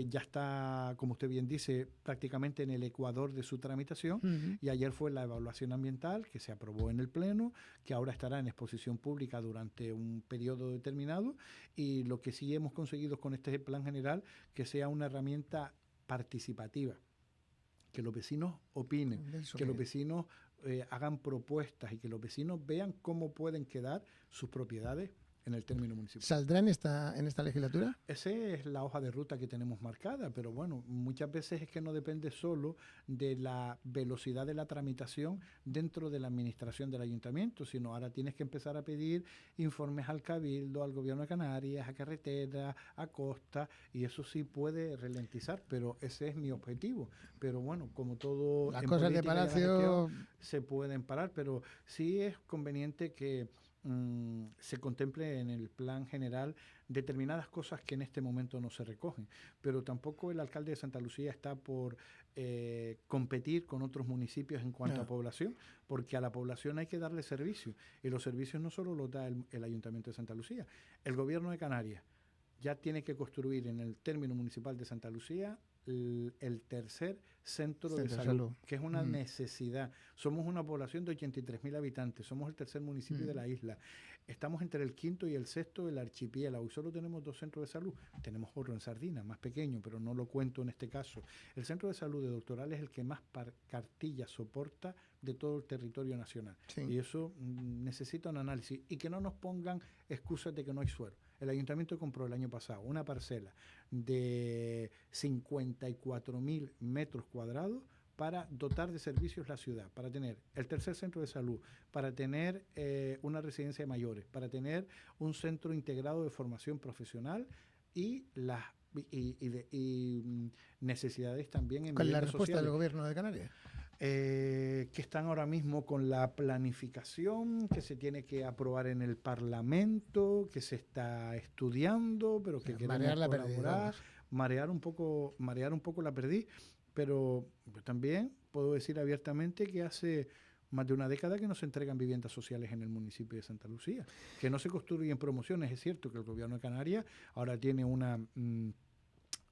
ya está, como usted bien dice, prácticamente en el ecuador de su tramitación y ayer fue la evaluación ambiental que se aprobó en el Pleno, que ahora estará en exposición pública durante un periodo determinado y lo que sí hemos conseguido con este Plan General, que sea una herramienta participativa, que los vecinos opinen, que los vecinos hagan propuestas y que los vecinos vean cómo pueden quedar sus propiedades en el término municipal. ¿Saldrá en esta legislatura? Esa es la hoja de ruta que tenemos marcada, pero bueno, muchas veces es que no depende solo de la velocidad de la tramitación dentro de la administración del ayuntamiento, sino ahora tienes que empezar a pedir informes al Cabildo, al Gobierno de Canarias, a Carretera, a Costa, y eso sí puede ralentizar, pero ese es mi objetivo. Pero bueno, como todo las cosas de Palacio se pueden parar, pero sí es conveniente que se contemple en el Plan General determinadas cosas que en este momento no se recogen, pero tampoco el alcalde de Santa Lucía está por competir con otros municipios en cuanto a población, porque a la población hay que darle servicio, y los servicios no solo los da el Ayuntamiento de Santa Lucía, el Gobierno de Canarias ya tiene que construir en el término municipal de Santa Lucía el tercer centro de salud, que es una necesidad. Somos una población de 83.000 habitantes, somos el tercer municipio de la isla. Estamos entre el quinto y el sexto del archipiélago y solo tenemos 2 centros de salud. Tenemos otro en Sardina, más pequeño, pero no lo cuento en este caso. El centro de salud de Doctoral es el que más cartillas soporta de todo el territorio nacional. Sí. Y eso necesita un análisis y que no nos pongan excusas de que no hay suelo. El ayuntamiento compró el año pasado una parcela de 54.000 metros cuadrados para dotar de servicios la ciudad, para tener el tercer centro de salud, para tener una residencia de mayores, para tener un centro integrado de formación profesional y necesidades también en ¿Cuál es la respuesta sociales del Gobierno de Canarias? Que están ahora mismo con la planificación que se tiene que aprobar en el Parlamento, que se está estudiando, pero que queremos colaborar, marear un poco la perdiz, pero también puedo decir abiertamente que hace más de una década que no se entregan viviendas sociales en el municipio de Santa Lucía, que no se construyen promociones. Es cierto que el Gobierno de Canarias ahora tiene una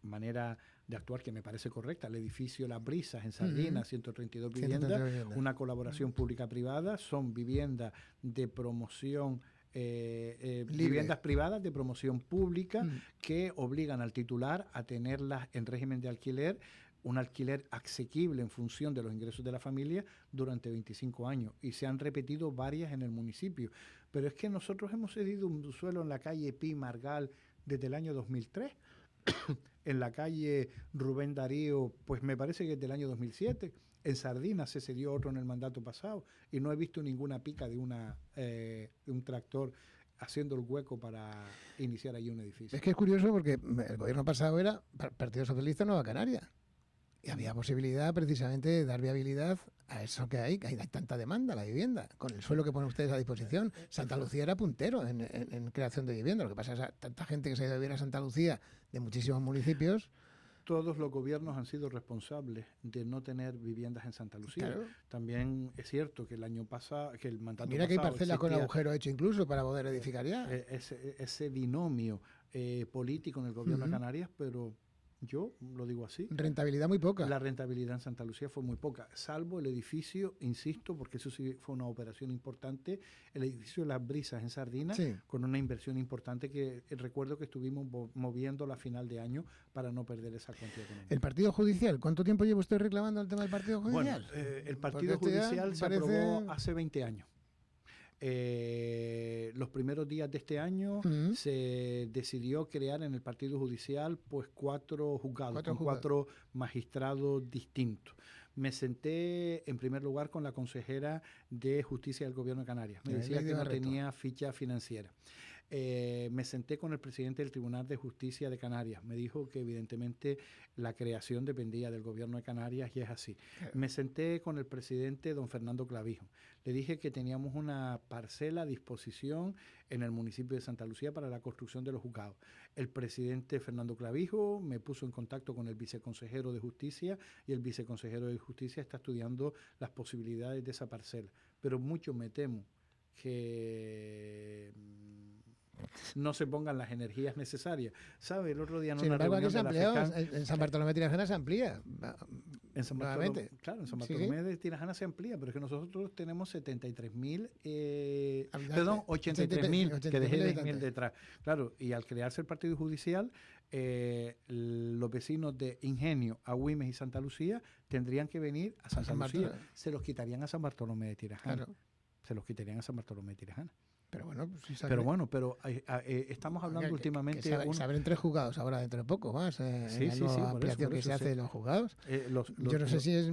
manera de actuar que me parece correcta, el edificio Las Brisas en Sardina, 132 viviendas, una colaboración pública-privada, son viviendas de promoción, viviendas privadas de promoción pública que obligan al titular a tenerlas en régimen de alquiler, un alquiler asequible en función de los ingresos de la familia durante 25 años, y se han repetido varias en el municipio. Pero es que nosotros hemos cedido un suelo en la calle Pi Margal desde el año 2003, en la calle Rubén Darío, pues me parece que es del año 2007, en Sardina se cedió otro en el mandato pasado, y no he visto ninguna pica de un tractor haciendo el hueco para iniciar allí un edificio. Es que es curioso porque el gobierno pasado era Partido Socialista Nueva Canaria, y había posibilidad precisamente de dar viabilidad a eso que hay tanta demanda, la vivienda, con el suelo que ponen ustedes a disposición. Santa Lucía era puntero en creación de vivienda. Lo que pasa es que tanta gente que se ha ido a vivir a Santa Lucía de muchísimos municipios. Todos los gobiernos han sido responsables de no tener viviendas en Santa Lucía. Claro. También es cierto que el año pasado, que el mandato Mira pasado que hay parcelas con agujero hecho incluso para poder edificar ya. Ese binomio político en el gobierno de Canarias, pero yo lo digo así. Rentabilidad muy poca. La rentabilidad en Santa Lucía fue muy poca, salvo el edificio, insisto, porque eso sí fue una operación importante, el edificio de Las Brisas en Sardina, Sí. con una inversión importante que recuerdo que estuvimos moviendo a final de año para no perder esa cuantía económica. ¿El partido judicial? ¿Cuánto tiempo lleva usted reclamando el tema del partido judicial? Bueno, el partido Porque este judicial se parece... aprobó hace 20 años. Los primeros días de este año se decidió crear en el Partido Judicial pues 4 juzgados, con 4 magistrados distintos. Me senté en primer lugar con la consejera de Justicia del Gobierno de Canarias. Me decía que no tenía ficha financiera. Me senté con el presidente del Tribunal de Justicia de Canarias. Me dijo que evidentemente la creación dependía del Gobierno de Canarias y es así. Me senté con el presidente don Fernando Clavijo. Le dije que teníamos una parcela a disposición en el municipio de Santa Lucía para la construcción de los juzgados. El presidente Fernando Clavijo me puso en contacto con el viceconsejero de Justicia y el viceconsejero de Justicia está estudiando las posibilidades de esa parcela. Pero mucho me temo que no se pongan las energías necesarias. ¿Sabe? El otro día Sin embargo, aquí se amplió, en San Bartolomé de Tirajana se amplía. En San Bartolomé, claro, en San Bartolomé de Tirajana se amplía, pero es que nosotros tenemos 73.000, perdón, 83.000, que dejé 10.000 detrás. Claro, y al crearse el partido judicial, los vecinos de Ingenio, Agüimes y Santa Lucía tendrían que venir a Santa Lucía. Se los quitarían a San Bartolomé de Tirajana. Claro. Se los quitarían a San Bartolomé de Tirajana. Pero bueno, pues sí pero estamos hablando últimamente... se abren 3 juzgados ahora dentro de poco más. Sí, en la ampliación que se hace de los juzgados. Yo no sé si es...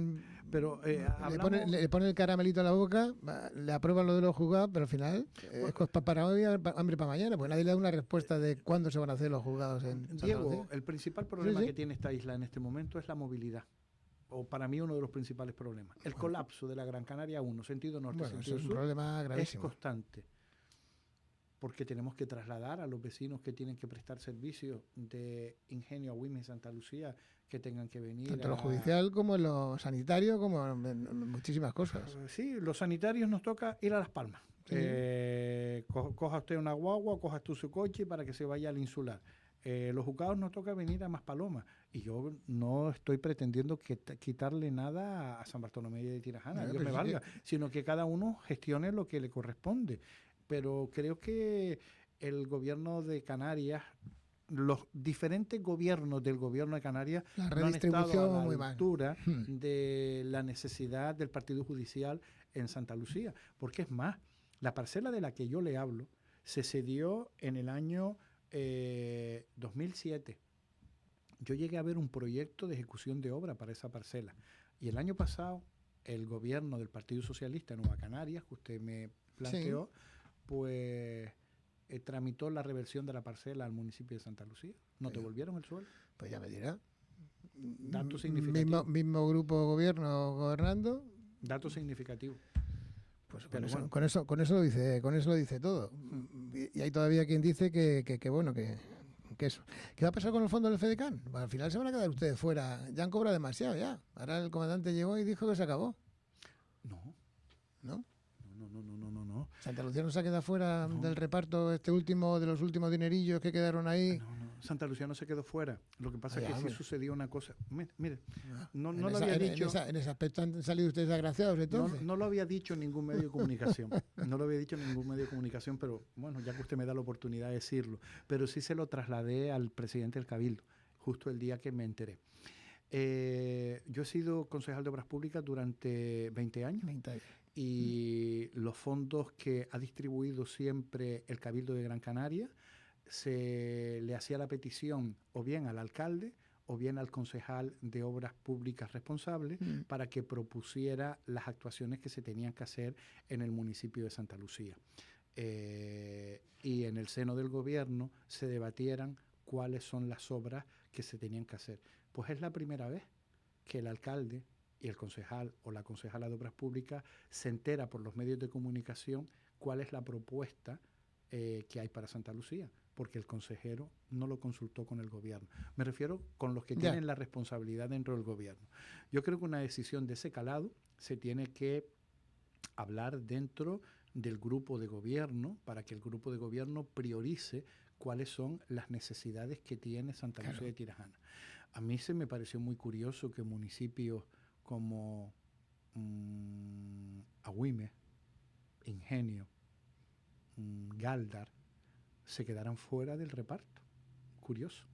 Pero le pone el caramelito a la boca, le aprueban lo de los juzgados, pero al final es para hoy, hambre para mañana, porque nadie le da una respuesta de cuándo se van a hacer los juzgados en Diego, el principal problema que tiene esta isla en este momento es la movilidad. O para mí uno de los principales problemas. El colapso de la Gran Canaria 1, sentido norte, sentido sur, es un problema gravísimo. Es constante. Porque tenemos que trasladar a los vecinos que tienen que prestar servicios de Ingenio, Agüimes y Santa Lucía, que tengan que venir. Tanto en lo judicial como en lo sanitario, como en muchísimas cosas. Sí, los sanitarios nos toca ir a Las Palmas. Sí. Coja usted una guagua, coja tú su coche para que se vaya al insular. Los juzgados nos toca venir a Maspalomas. Y yo no estoy pretendiendo quitarle nada a San Bartolomé de Tirajana, Dios me valga, sino que cada uno gestione lo que le corresponde. Pero creo que el gobierno de Canarias, los diferentes gobiernos del gobierno de Canarias no han estado a la altura de la necesidad del partido judicial en Santa Lucía. Porque es más, la parcela de la que yo le hablo se cedió en el año 2007. Yo llegué a ver un proyecto de ejecución de obra para esa parcela. Y el año pasado, el gobierno del Partido Socialista en Nueva Canarias, que usted me planteó, pues tramitó la reversión de la parcela al municipio de Santa Lucía. ¿No te volvieron el suelo? Pues ya me dirá. Dato significativo. Mismo grupo de gobierno gobernando. Dato significativo. Pues con eso lo dice todo. Y hay todavía quien dice que eso. ¿Qué va a pasar con el fondo del FEDECAN? Bueno, al final se van a quedar ustedes fuera. Ya han cobrado demasiado ya. Ahora el comandante llegó y dijo que se acabó. No. ¿No? No. ¿Santa Lucía no se ha quedado fuera del reparto de los últimos dinerillos que quedaron ahí? No. Santa Lucía no se quedó fuera. Lo que pasa es que sí sucedió una cosa. Mire, no lo había dicho. En ese aspecto han salido ustedes desgraciados, entonces. No lo había dicho en ningún medio de comunicación. Pero bueno, ya que usted me da la oportunidad de decirlo. Pero sí se lo trasladé al presidente del Cabildo, justo el día que me enteré. Yo he sido concejal de Obras Públicas durante 20 años. Y los fondos que ha distribuido siempre el Cabildo de Gran Canaria, se le hacía la petición o bien al alcalde o bien al concejal de Obras Públicas responsable para que propusiera las actuaciones que se tenían que hacer en el municipio de Santa Lucía. Y en el seno del gobierno se debatieran cuáles son las obras que se tenían que hacer. Pues es la primera vez que el alcalde y el concejal o la concejala de Obras Públicas se entera por los medios de comunicación cuál es la propuesta que hay para Santa Lucía, porque el consejero no lo consultó con el gobierno. Me refiero con los que tienen la responsabilidad dentro del gobierno. Yo creo que una decisión de ese calado se tiene que hablar dentro del grupo de gobierno para que el grupo de gobierno priorice cuáles son las necesidades que tiene Santa Lucía de Tirajana. A mí se me pareció muy curioso que municipios como Agüime, Ingenio, Galdar, se quedaran fuera del reparto. Curioso.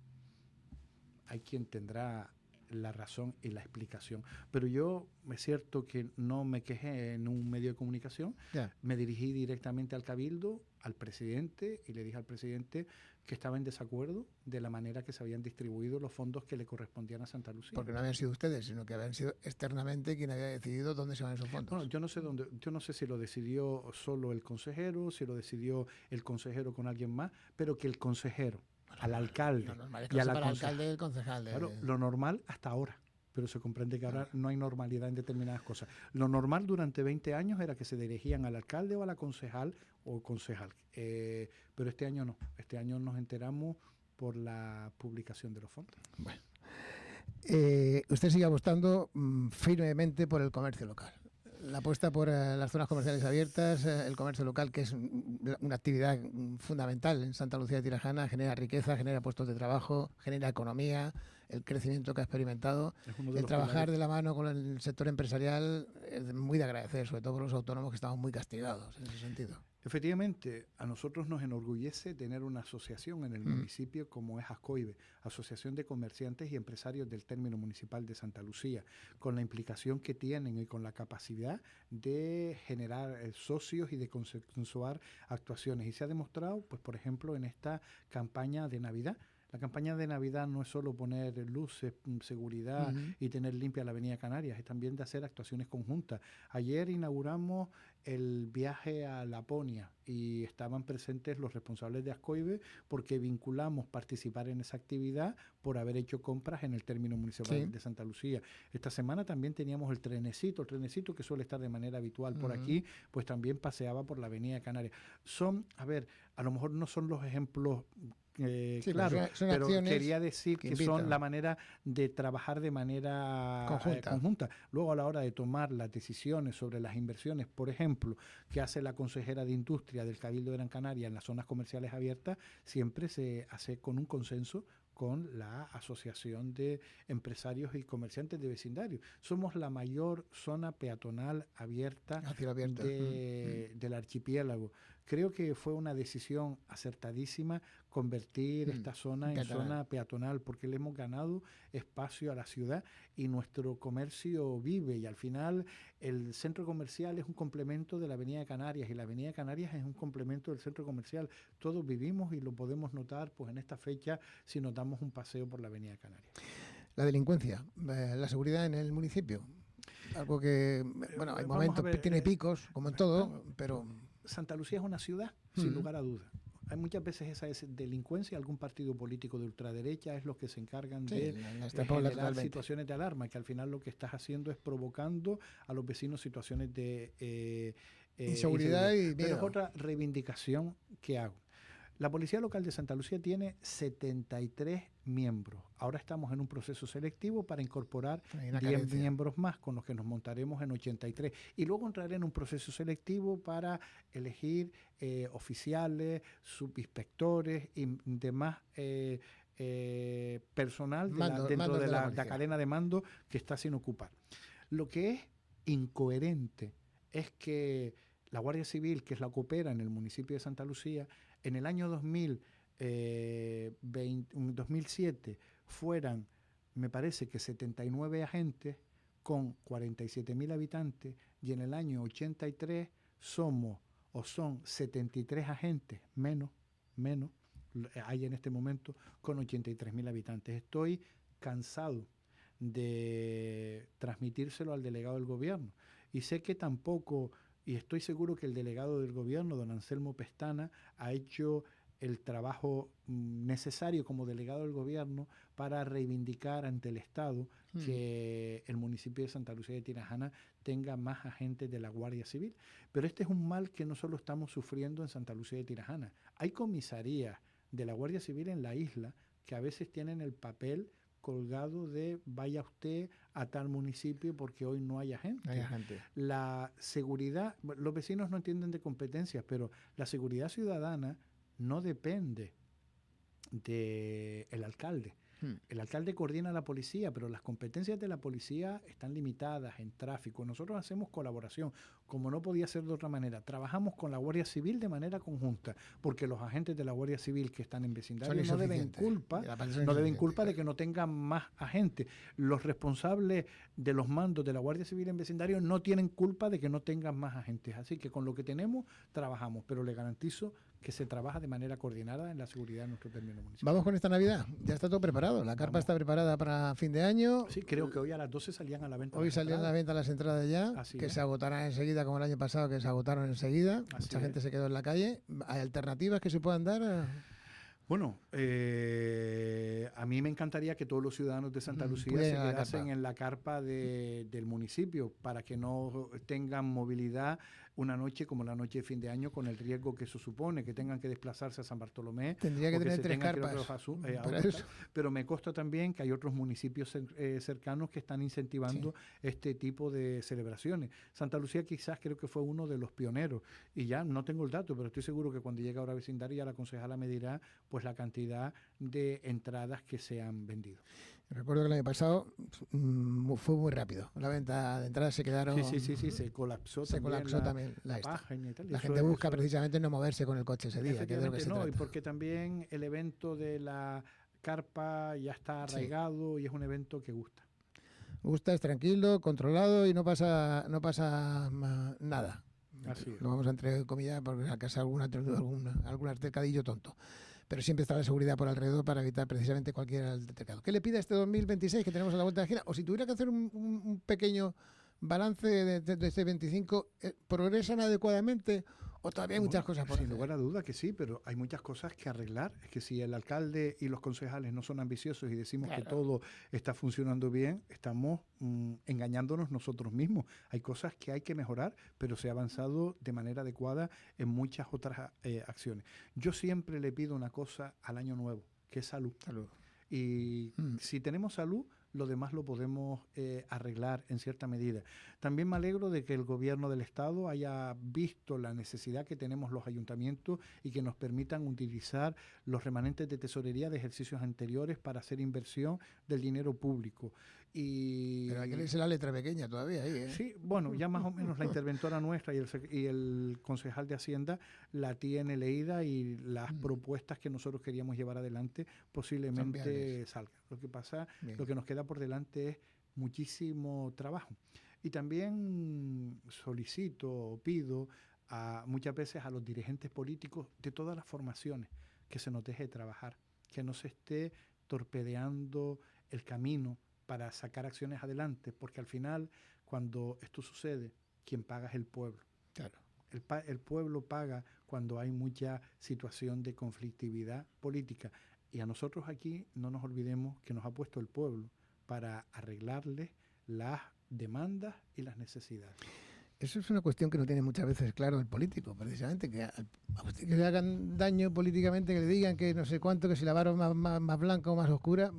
Hay quien tendrá la razón y la explicación. Pero yo, es cierto que no me quejé en un medio de comunicación, me dirigí directamente al Cabildo, al presidente, y le dije al presidente que estaba en desacuerdo de la manera que se habían distribuido los fondos que le correspondían a Santa Lucía. Porque no habían sido ustedes, sino que habían sido externamente quien había decidido dónde se van esos fondos. Bueno, yo no sé si lo decidió solo el consejero, si lo decidió el consejero con alguien más, pero que el consejero, al alcalde y a la alcalde y el concejal. Claro, lo normal hasta ahora, pero se comprende que ahora no hay normalidad en determinadas cosas. Lo normal durante 20 años era que se dirigían al alcalde o a la concejal o concejal, pero este año no. Este año nos enteramos por la publicación de los fondos. Bueno. Usted sigue apostando firmemente por el comercio local. La apuesta por las zonas comerciales abiertas, el comercio local, que es una actividad fundamental en Santa Lucía de Tirajana, genera riqueza, genera puestos de trabajo, genera economía, el crecimiento que ha experimentado. El trabajar de la mano con el sector empresarial es muy de agradecer, sobre todo por los autónomos que estamos muy castigados en ese sentido. Efectivamente, a nosotros nos enorgullece tener una asociación en el municipio como es Ascoibe, Asociación de Comerciantes y Empresarios del Término Municipal de Santa Lucía, con la implicación que tienen y con la capacidad de generar socios y de consensuar actuaciones. Y se ha demostrado, pues por ejemplo, en esta campaña de Navidad. La campaña de Navidad no es solo poner luces, seguridad y tener limpia la Avenida Canarias, es también de hacer actuaciones conjuntas. Ayer inauguramos el viaje a Laponia y estaban presentes los responsables de Ascoibe porque vinculamos participar en esa actividad por haber hecho compras en el término municipal de Santa Lucía. Esta semana también teníamos el trenecito que suele estar de manera habitual por aquí, pues también paseaba por la Avenida Canarias. A lo mejor no son los ejemplos claro, pero quería decir que son la manera de trabajar de manera conjunta. Luego, a la hora de tomar las decisiones sobre las inversiones, por ejemplo, que hace la consejera de Industria del Cabildo de Gran Canaria en las zonas comerciales abiertas, siempre se hace con un consenso con la Asociación de Empresarios y Comerciantes de Vecindario. Somos la mayor zona peatonal abierta del archipiélago. Creo que fue una decisión acertadísima convertir esta zona en zona peatonal porque le hemos ganado espacio a la ciudad y nuestro comercio vive y al final el centro comercial es un complemento de la Avenida Canarias y la Avenida Canarias es un complemento del centro comercial. Todos vivimos y lo podemos notar pues en esta fecha si nos damos un paseo por la Avenida Canarias. La delincuencia, la seguridad en el municipio, algo que, bueno, hay momentos, tiene picos como en todo, pero... Santa Lucía es una ciudad, sin lugar a dudas. Hay muchas veces esa delincuencia, algún partido político de ultraderecha es los que se encargan de generar situaciones de alarma, que al final lo que estás haciendo es provocando a los vecinos situaciones de inseguridad y miedo. Pero es otra reivindicación que hago. La Policía Local de Santa Lucía tiene 73 miembros. Ahora estamos en un proceso selectivo para incorporar 10 miembros más, con los que nos montaremos en 83. Y luego entraré en un proceso selectivo para elegir oficiales, subinspectores y demás personal dentro de la cadena de mando que está sin ocupar. Lo que es incoherente es que la Guardia Civil, que es la que opera en el municipio de Santa Lucía, en el año 2007 fueran, me parece que 79 agentes con 47.000 habitantes y en el año 83 son 73 agentes, menos, hay en este momento con 83.000 habitantes. Estoy cansado de transmitírselo al delegado del gobierno y sé que tampoco... Y estoy seguro que el delegado del gobierno, don Anselmo Pestana, ha hecho el trabajo necesario como delegado del gobierno para reivindicar ante el Estado que el municipio de Santa Lucía de Tirajana tenga más agentes de la Guardia Civil. Pero este es un mal que no solo estamos sufriendo en Santa Lucía de Tirajana. Hay comisarías de la Guardia Civil en la isla que a veces tienen el papel colgado de vaya usted a tal municipio porque hoy no hay gente. La seguridad, los vecinos no entienden de competencias, pero la seguridad ciudadana no depende del alcalde. El alcalde coordina a la policía, pero las competencias de la policía están limitadas en tráfico. Nosotros hacemos colaboración, como no podía ser de otra manera. Trabajamos con la Guardia Civil de manera conjunta, porque los agentes de la Guardia Civil que están en vecindario no deben culpa de que no tengan más agentes. Los responsables de los mandos de la Guardia Civil en vecindario no tienen culpa de que no tengan más agentes. Así que con lo que tenemos, trabajamos, pero le garantizo que se trabaja de manera coordinada en la seguridad de nuestro término municipal. Vamos con esta Navidad, ya está todo preparado, la carpa está preparada para fin de año. Sí, creo que hoy a las 12 salían a la venta. Hoy salían a la venta las entradas ya, que se agotarán enseguida, como el año pasado, que se agotaron enseguida. Mucha gente se quedó en la calle. ¿Hay alternativas que se puedan dar? Bueno, a mí me encantaría que todos los ciudadanos de Santa Lucía se quedasen en la carpa del municipio para que no tengan movilidad una noche como la noche de fin de año con el riesgo que eso supone, que tengan que desplazarse a San Bartolomé. Tendría que tener 3 carpas. Pero me consta también que hay otros municipios cercanos que están incentivando este tipo de celebraciones. Santa Lucía quizás creo que fue uno de los pioneros y ya no tengo el dato, pero estoy seguro que cuando llegue ahora a vecindario ya la concejala me dirá pues la cantidad de entradas que se han vendido. Recuerdo que el año pasado fue muy rápido. La venta de entradas se quedaron... Sí, se colapsó. Se colapsó también la página y tal. La gente busca precisamente no moverse con el coche ese día. Que y porque también el evento de la carpa ya está arraigado y es un evento que gusta. Gusta, es tranquilo, controlado y no pasa nada. Así es. Lo vamos a entre comillas porque acaso algún altercadillo tonto. Pero siempre está la seguridad por alrededor para evitar precisamente cualquier altercado. ¿Qué le pide este 2026 que tenemos a la vuelta de la esquina? O si tuviera que hacer un pequeño balance de este 25, ¿progresan adecuadamente o todavía hay muchas cosas por hacer? Sin lugar a duda que sí, pero hay muchas cosas que arreglar. Es que si el alcalde y los concejales no son ambiciosos y decimos que todo está funcionando bien, estamos engañándonos nosotros mismos. Hay cosas que hay que mejorar, pero se ha avanzado de manera adecuada en muchas otras acciones. Yo siempre le pido una cosa al año nuevo, que es salud. Y si tenemos salud, lo demás lo podemos arreglar en cierta medida. También me alegro de que el gobierno del Estado haya visto la necesidad que tenemos los ayuntamientos y que nos permitan utilizar los remanentes de tesorería de ejercicios anteriores para hacer inversión del dinero público. Pero hay que leerse la letra pequeña todavía ahí, ¿eh? Sí, bueno, ya más o menos la interventora nuestra y el concejal de Hacienda la tiene leída y las propuestas que nosotros queríamos llevar adelante posiblemente salgan. Lo que pasa, lo que nos queda por delante es muchísimo trabajo. Y también solicito, pido muchas veces a los dirigentes políticos de todas las formaciones que se nos deje trabajar, que no se esté torpedeando el camino para sacar acciones adelante, porque al final, cuando esto sucede, quien paga es el pueblo. Claro. El pueblo paga cuando hay mucha situación de conflictividad política. Y a nosotros aquí no nos olvidemos que nos ha puesto el pueblo para arreglarles las demandas y las necesidades. Eso es una cuestión que no tiene muchas veces claro el político, precisamente, que a usted que le hagan daño políticamente, que le digan que no sé cuánto, que si la barba es más blanca o más oscura.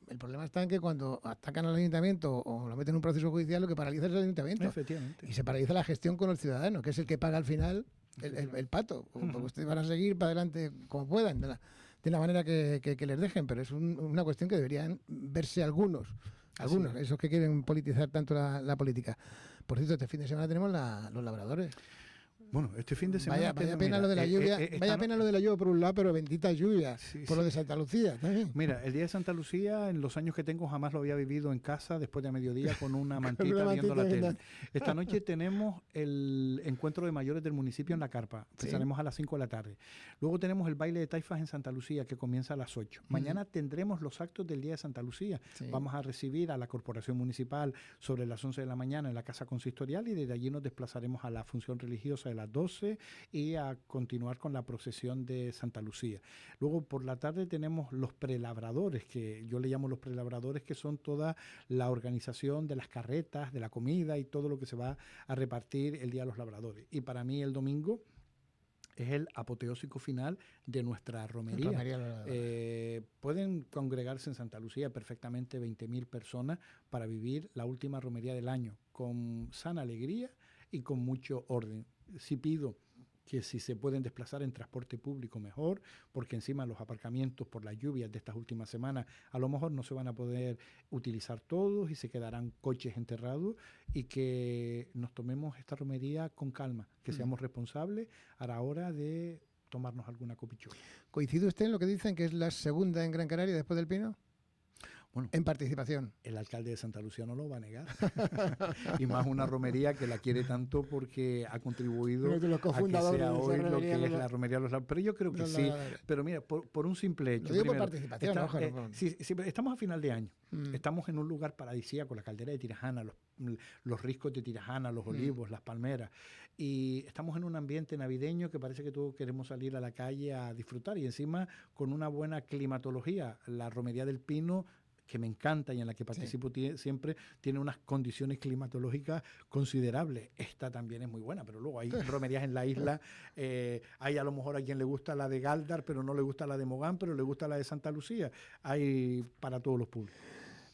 El problema está en que cuando atacan al ayuntamiento o lo meten en un proceso judicial, lo que paraliza es el ayuntamiento. Efectivamente. Y se paraliza la gestión con el ciudadano, que es el que paga al final el pato. Porque ustedes van a seguir para adelante como puedan, de la manera que les dejen, pero es una cuestión que deberían verse algunos, esos que quieren politizar tanto la política. Por cierto, este fin de semana tenemos los labradores. Bueno, este fin de semana... Vaya pena lo de la lluvia, pena lo de la lluvia por un lado, pero bendita lluvia por lo de Santa Lucía también. Mira, el día de Santa Lucía, en los años que tengo, jamás lo había vivido en casa después de mediodía con una mantita viendo la tele. Esta noche tenemos el encuentro de mayores del municipio en la carpa. Empezaremos a las 5 de la tarde. Luego tenemos el baile de taifas en Santa Lucía, que comienza a las 8. Mañana tendremos los actos del día de Santa Lucía. Vamos a recibir a la corporación municipal sobre las 11 de la mañana en la casa consistorial y desde allí nos desplazaremos a la función religiosa de las 12 y a continuar con la procesión de Santa Lucía. Luego por la tarde tenemos los prelabradores, que yo le llamo los prelabradores, que son toda la organización de las carretas, de la comida y todo lo que se va a repartir el día de los labradores. Y para mí el domingo es el apoteósico final de nuestra romería. Pueden congregarse en Santa Lucía perfectamente 20.000 personas para vivir la última romería del año con sana alegría y con mucho orden. Sí pido que si se pueden desplazar en transporte público mejor, porque encima los aparcamientos por las lluvias de estas últimas semanas a lo mejor no se van a poder utilizar todos y se quedarán coches enterrados, y que nos tomemos esta romería con calma, que seamos responsables a la hora de tomarnos alguna copichuela. ¿Coincide usted en lo que dicen que es la segunda en Gran Canaria después del Pino? Bueno, en participación. El alcalde de Santa Lucía no lo va a negar. Y más una romería que la quiere tanto porque ha contribuido a que sea hoy lo que es la romería de los lados. Pero yo creo que sí. Pero mira, por un simple hecho. Lo digo por participación, sí, estamos a final de año. Estamos en un lugar paradisíaco, la caldera de Tirajana, los riscos de Tirajana, los olivos, las palmeras. Y estamos en un ambiente navideño que parece que todos queremos salir a la calle a disfrutar. Y encima con una buena climatología. La romería del Pino, que me encanta y en la que participo siempre, tiene unas condiciones climatológicas considerables. Esta también es muy buena, pero luego hay romerías en la isla. Hay a lo mejor a quien le gusta la de Galdar, pero no le gusta la de Mogán, pero le gusta la de Santa Lucía. Hay para todos los públicos.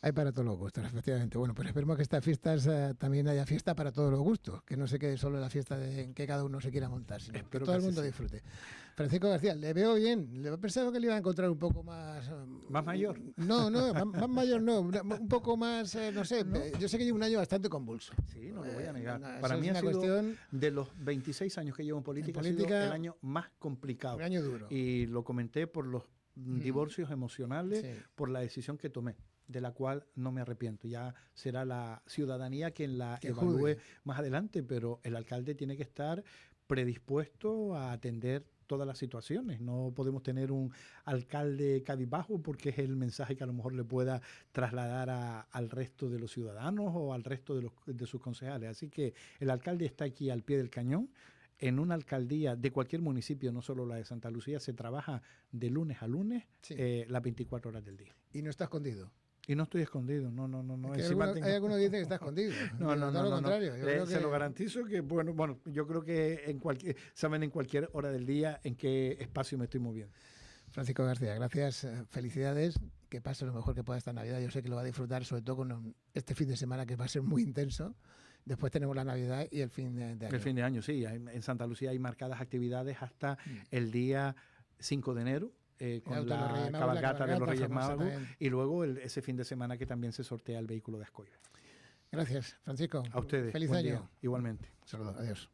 Hay para todos los gustos, efectivamente. Bueno, pues esperemos que estas fiestas también haya fiesta para todos los gustos, que no se quede solo la fiesta en que cada uno se quiera montar, sino que todo el mundo disfrute. Francisco García, le veo bien. Le he pensado que le iba a encontrar un poco más... ¿Más mayor? No, más mayor no. Un poco más, no sé. ¿No? Yo sé que llevo un año bastante convulso. Sí, no lo voy a negar. Para mí ha sido cuestión... de los 26 años que llevo en política, ha sido el año más complicado. Un año duro. Y lo comenté por los divorcios emocionales, por la decisión que tomé, de la cual no me arrepiento. Ya será la ciudadanía quien la evalúe más adelante, pero el alcalde tiene que estar predispuesto a atender todas las situaciones. No podemos tener un alcalde cabizbajo, porque es el mensaje que a lo mejor le pueda trasladar al resto de los ciudadanos o al resto de sus concejales. Así que el alcalde está aquí al pie del cañón. En una alcaldía de cualquier municipio, no solo la de Santa Lucía, se trabaja de lunes a lunes, las 24 horas del día. ¿Y no está escondido? Y no estoy escondido, no. Hay algunos que dicen que está escondido. No. Lo contrario. Yo creo se lo garantizo que, bueno, yo creo que saben en cualquier hora del día en qué espacio me estoy moviendo. Francisco García, gracias, felicidades, que pase lo mejor que pueda esta Navidad. Yo sé que lo va a disfrutar, sobre todo con este fin de semana que va a ser muy intenso. Después tenemos la Navidad y el fin de año. El fin de año, sí. En Santa Lucía hay marcadas actividades hasta el día 5 de enero. Con la cabalgata de los Reyes Magos, y luego ese fin de semana que también se sortea el vehículo de Ascoibe. Gracias, Francisco. A ustedes. Feliz año. Día. Igualmente. Saludos. Adiós.